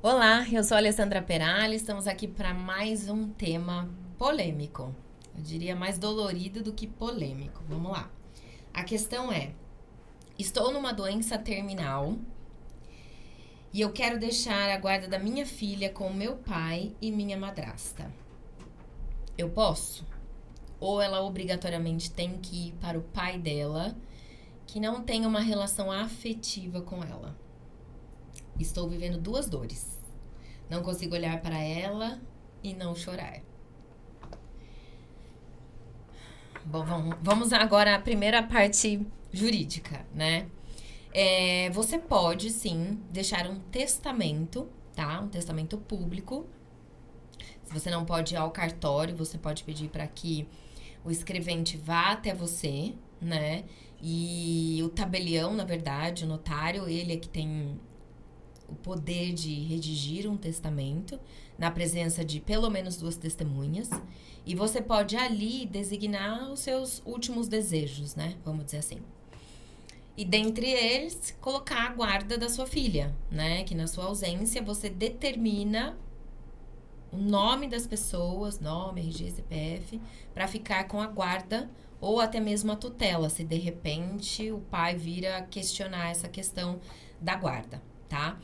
Olá, eu sou a Alessandra Peralta, estamos aqui para mais um tema polêmico. Eu diria mais dolorido do que polêmico. Vamos lá. A questão é: estou numa doença terminal e eu quero deixar a guarda da minha filha com meu pai e minha madrasta. Eu posso? Ou ela obrigatoriamente tem que ir para o pai dela, que não tem uma relação afetiva com ela? Estou vivendo duas dores. Não consigo olhar para ela e não chorar. Bom, vamos agora à primeira parte jurídica, né? Você pode, sim, deixar um testamento, tá? Um testamento público. Se você não pode ir ao cartório, você pode pedir para que o escrevente vá até você, né? E o tabelião, na verdade, o notário, ele é que tem o poder de redigir um testamento na presença de pelo menos duas testemunhas. E você pode ali designar os seus últimos desejos, né? Vamos dizer assim. E dentre eles, colocar a guarda da sua filha, né? Que na sua ausência você determina o nome das pessoas, nome, RG, CPF, para ficar com a guarda ou até mesmo a tutela, se de repente o pai vira questionar essa questão da guarda, tá?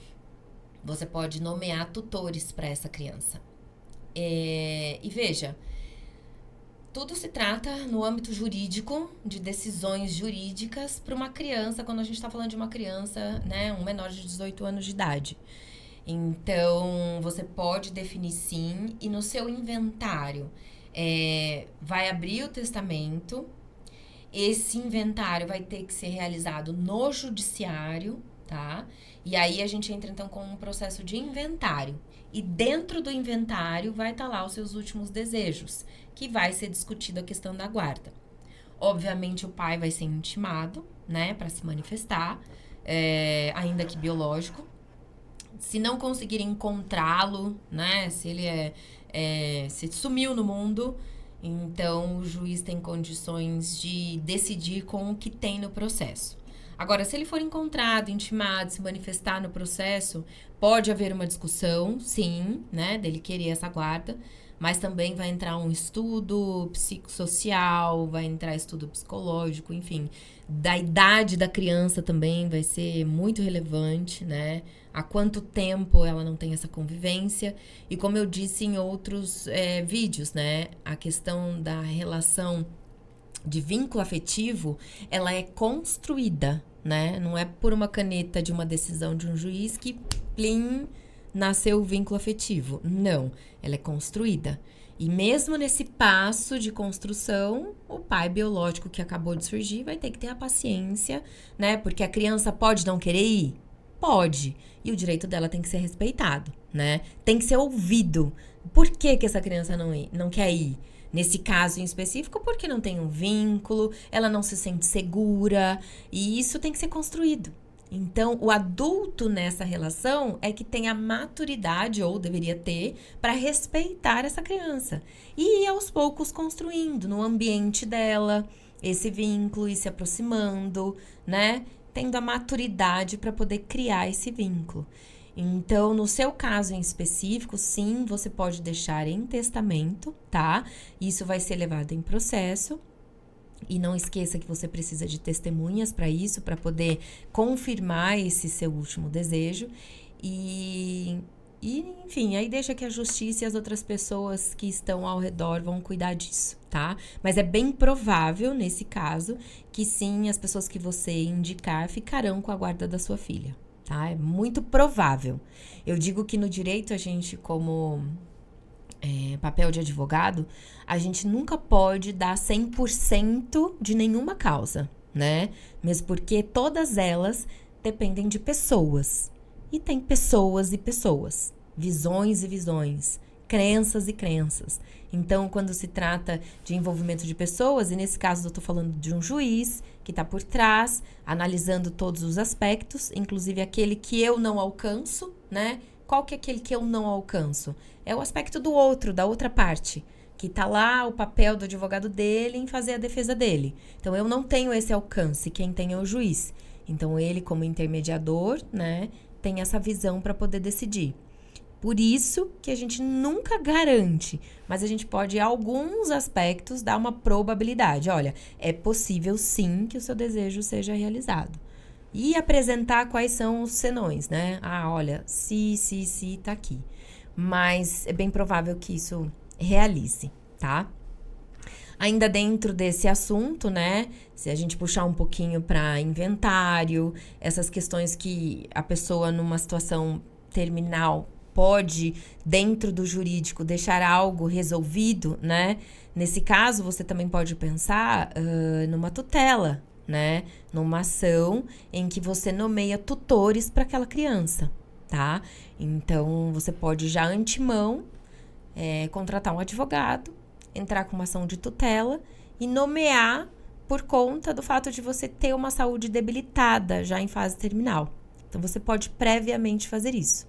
Você pode nomear tutores para essa criança. E veja, tudo se trata no âmbito jurídico, de decisões jurídicas para uma criança, quando a gente está falando de uma criança, né, um menor de 18 anos de idade. Então, você pode definir sim, e no seu inventário vai abrir o testamento. Esse inventário vai ter que ser realizado no judiciário, tá? E aí a gente entra então com um processo de inventário. E dentro do inventário vai estar lá os seus últimos desejos, que vai ser discutido a questão da guarda. Obviamente o pai vai ser intimado, né, para se manifestar, ainda que biológico. Se não conseguirem encontrá-lo, né, se ele se sumiu no mundo, então o juiz tem condições de decidir com o que tem no processo. Agora, se ele for encontrado, intimado, se manifestar no processo, pode haver uma discussão, sim, né, dele querer essa guarda, mas também vai entrar um estudo psicossocial, vai entrar estudo psicológico, enfim, da idade da criança também vai ser muito relevante, né? Há quanto tempo ela não tem essa convivência. E como eu disse em outros vídeos, né? A questão da relação de vínculo afetivo, ela é construída, né? Não é por uma caneta de uma decisão de um juiz que, plim, nasceu o vínculo afetivo. Não, ela é construída. E mesmo nesse passo de construção, o pai biológico que acabou de surgir vai ter que ter a paciência, né? Porque a criança pode não querer ir? Pode. E o direito dela tem que ser respeitado, né? Tem que ser ouvido. Por que essa criança não quer ir? Nesse caso em específico, porque não tem um vínculo, ela não se sente segura, e isso tem que ser construído. Então, o adulto nessa relação é que tem a maturidade, ou deveria ter, para respeitar essa criança. E ir aos poucos construindo no ambiente dela esse vínculo e se aproximando, né? Tendo a maturidade para poder criar esse vínculo. Então, no seu caso em específico, sim, você pode deixar em testamento, tá? Isso vai ser levado em processo. E não esqueça que você precisa de testemunhas para isso, para poder confirmar esse seu último desejo. Enfim, aí deixa que a justiça e as outras pessoas que estão ao redor vão cuidar disso, tá? Mas é bem provável, nesse caso, que sim, as pessoas que você indicar ficarão com a guarda da sua filha, tá? É muito provável. Eu digo que no direito a gente, como papel de advogado, a gente nunca pode dar 100% de nenhuma causa, né? Mesmo porque todas elas dependem de pessoas. E tem pessoas e pessoas, visões e visões, crenças e crenças. Então, quando se trata de envolvimento de pessoas, e nesse caso eu estou falando de um juiz que está por trás, analisando todos os aspectos, inclusive aquele que eu não alcanço, né? Qual que é aquele que eu não alcanço? É o aspecto do outro, da outra parte, que tá lá o papel do advogado dele em fazer a defesa dele. Então, eu não tenho esse alcance, quem tem é o juiz. Então, ele, como intermediador, né, tem essa visão para poder decidir. Por isso que a gente nunca garante, mas a gente pode, em alguns aspectos, dar uma probabilidade. Olha, é possível sim que o seu desejo seja realizado. E apresentar quais são os senões, né? Ah, olha, se, tá aqui. Mas é bem provável que isso realize, tá? Ainda dentro desse assunto, né? Se a gente puxar um pouquinho para inventário, essas questões que a pessoa numa situação terminal pode, dentro do jurídico, deixar algo resolvido, né? Nesse caso, você também pode pensar numa tutela, né? Numa ação em que você nomeia tutores para aquela criança, tá? Então, você pode já antemão contratar um advogado, entrar com uma ação de tutela e nomear por conta do fato de você ter uma saúde debilitada já em fase terminal. Então, você pode previamente fazer isso,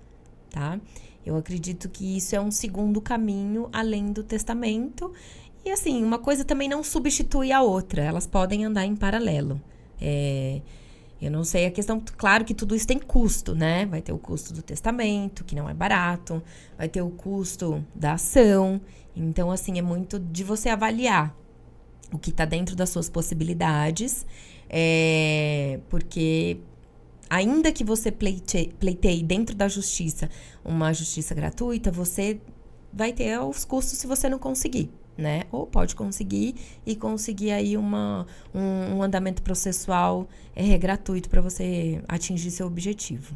tá? Eu acredito que isso é um segundo caminho além do testamento. E, assim, uma coisa também não substitui a outra. Elas podem andar em paralelo. Eu não sei a questão... Claro que tudo isso tem custo, né? Vai ter o custo do testamento, que não é barato. Vai ter o custo da ação. Então, assim, é muito de você avaliar o que está dentro das suas possibilidades. Porque... Ainda que você pleiteie dentro da justiça uma justiça gratuita, você vai ter os custos se você não conseguir, né? Ou pode conseguir e conseguir aí um andamento processual gratuito para você atingir seu objetivo.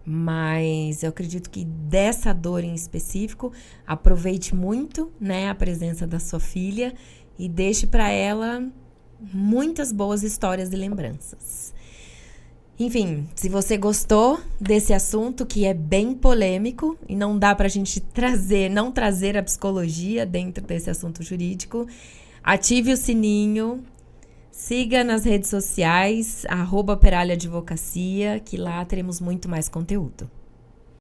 Mas eu acredito que dessa dor em específico, aproveite muito, né, a presença da sua filha e deixe para ela muitas boas histórias e lembranças. Enfim, se você gostou desse assunto, que é bem polêmico e não dá pra gente não trazer a psicologia dentro desse assunto jurídico, ative o sininho, siga nas redes sociais, @Peralha Advocacia, que lá teremos muito mais conteúdo.